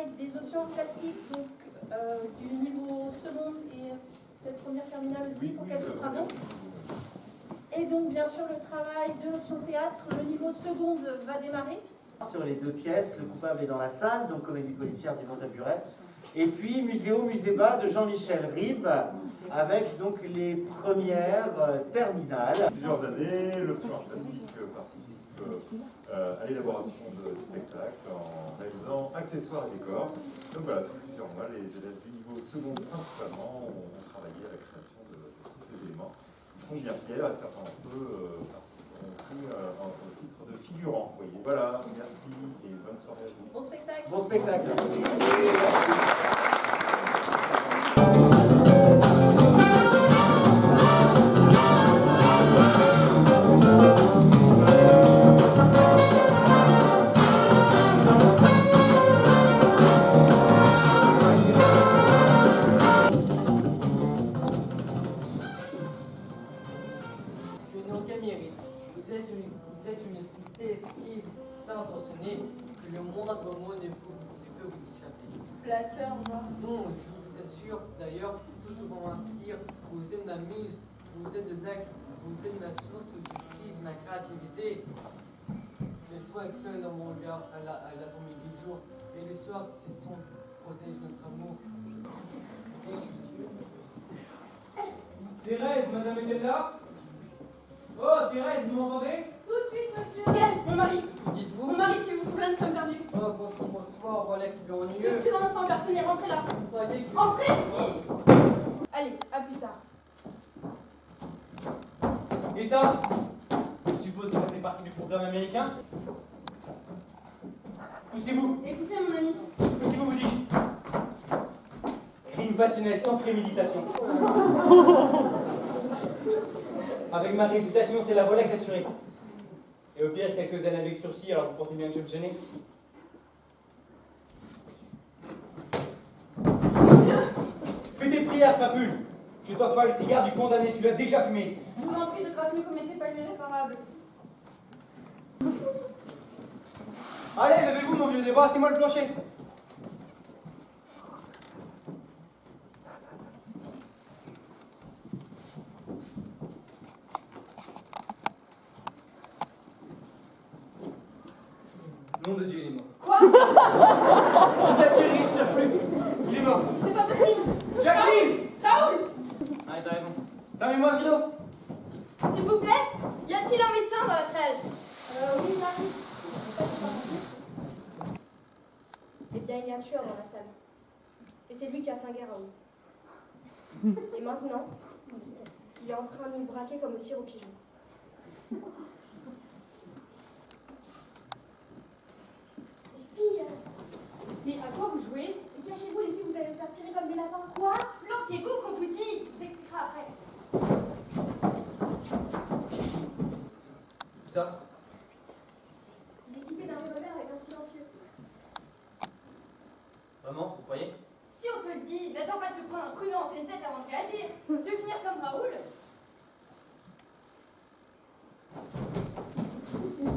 travail des options plastiques, donc du niveau second et peut-être première terminale aussi pour quelques travaux. Et donc bien sûr le travail de l'option théâtre, le niveau seconde va démarrer. Sur les 2 pièces, le coupable est dans la salle, donc comédie policière d'Yvon Taburet. Et puis Muséo, Musée bas de Jean-Michel Ribes, avec donc les premières terminales. Plusieurs années, l'option art plastique participe à l'élaboration de spectacles en réalisant accessoires et décors. Donc voilà, tous plusieurs mois, les élèves du niveau second principalement ont travaillé à la création de tous ces éléments. Ils sont bien fiers, certains d'entre eux participeront aussi au titre de figurants. Voilà, merci et bonne soirée à vous. Bon spectacle. Bon spectacle. Vous êtes une esquisse sans intentionner que le moindre mot ne peut vous échapper. Flatteur, moi. Non, je vous assure, d'ailleurs, tout ce qu'on m'inspire, vous êtes ma muse, vous êtes de lac, vous êtes ma source où j'utilise ma créativité. Mais toi seul dans mon regard, à la tombée du jour, et le soir, s'estompe, protège notre amour. Thérèse, madame est-elle là? Oh, Thérèse, vous m'entendez? Tout de suite, monsieur. Ciel, mon mari. Dites-vous? Mon mari, s'il vous plaît, nous sommes perdus. Oh, bonsoir, voilà qui est ennuyeux. Je suis dans un encart, tenez, rentrez là. Croyez que... Entrez, vite. Allez, à plus tard. Et ça? Je suppose que ça fait partie du programme américain? Poussez-vous! Écoutez, mon ami. Poussez-vous, vous dis! Crime passionnel sans préméditation. Avec ma réputation, c'est la Rolex assurée. Et au pire, quelques années avec sursis, alors vous pensez bien que je vais me gêner? Mon Dieu. Fais tes prières, crapule! Je t'offre pas le cigare du condamné, tu l'as déjà fumé! Je vous en prie, de grâce, ne commettez pas l'irréparable. Allez, levez-vous, mon vieux, débarrassez-moi le plancher! Nom de Dieu, il est mort. Quoi? Je t'assure, il risque plus. Il est mort. C'est pas possible. Jacqueline! Raoul! Ah, t'as raison. Fermez-moi ce rideau. S'il vous plaît, y a-t-il un médecin dans la salle? Oui, Marie. Eh bien, il y a un tueur dans la salle. Et c'est lui qui a flingué Raoul. Et maintenant, il est en train de nous braquer comme au tir au pigeon. Les filles. Mais à quoi vous jouez? Cachez-vous, les filles, vous allez me faire tirer comme des lapins. Quoi? Planquez-vous qu'on vous dit! Je vous expliquerai après. Tout ça? Il est équipé d'un revolver avec un silencieux. Vraiment, vous croyez? Si on te le dit, n'attends pas de te prendre un coup en pleine tête avant de réagir. Tu veux finir comme Raoul?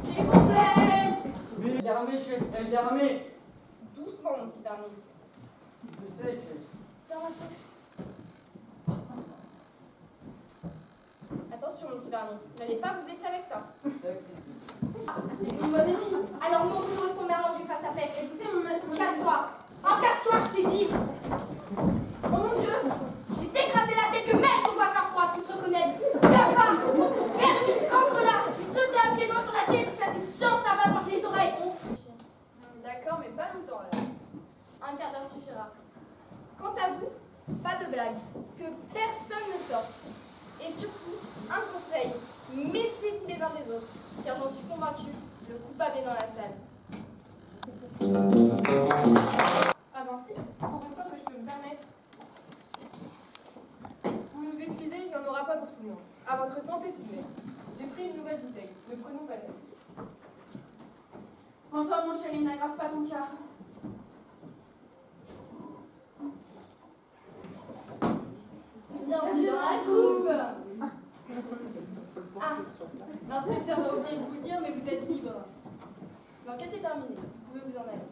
S'il vous plaît! Elle est armée, chef, elle est armée. Doucement, mon petit Barney. Je sais, chef. Tiens, attention, mon petit Barney. N'allez pas vous blesser avec ça. Mon bon ami. Alors, mon boulot tombe avant que je fasse avec. Écoutez, mon ami. Casse-toi. Oh, casse-toi, je t'ai dit. Oh mon Dieu. Je vais t'écraser la tête que mec, on va faire froid, tu te reconnais. La femme, vermine, cancre-là, sauter à pieds joints sur la tête, ça fait une chance d'avoir contre les oreilles. D'accord, mais pas longtemps là. Un quart d'heure suffira. Quant à vous, pas de blague, que personne ne sorte. Et surtout, un conseil, méfiez-vous les uns des autres, car j'en suis convaincue, le coupable est dans la salle. Ah ben si, pour une fois que je peux me permettre. Vous nous excusez, il n'y en aura pas pour tout le monde. À votre santé tout de même. J'ai pris une nouvelle bouteille, ne prenons pas d'aise. Prends-toi, mon chéri, n'aggrave pas ton cœur. Bienvenue dans la coupe! Ah, l'inspecteur a oublié de vous dire, mais vous êtes libre. L'enquête est terminée, vous pouvez vous en aller.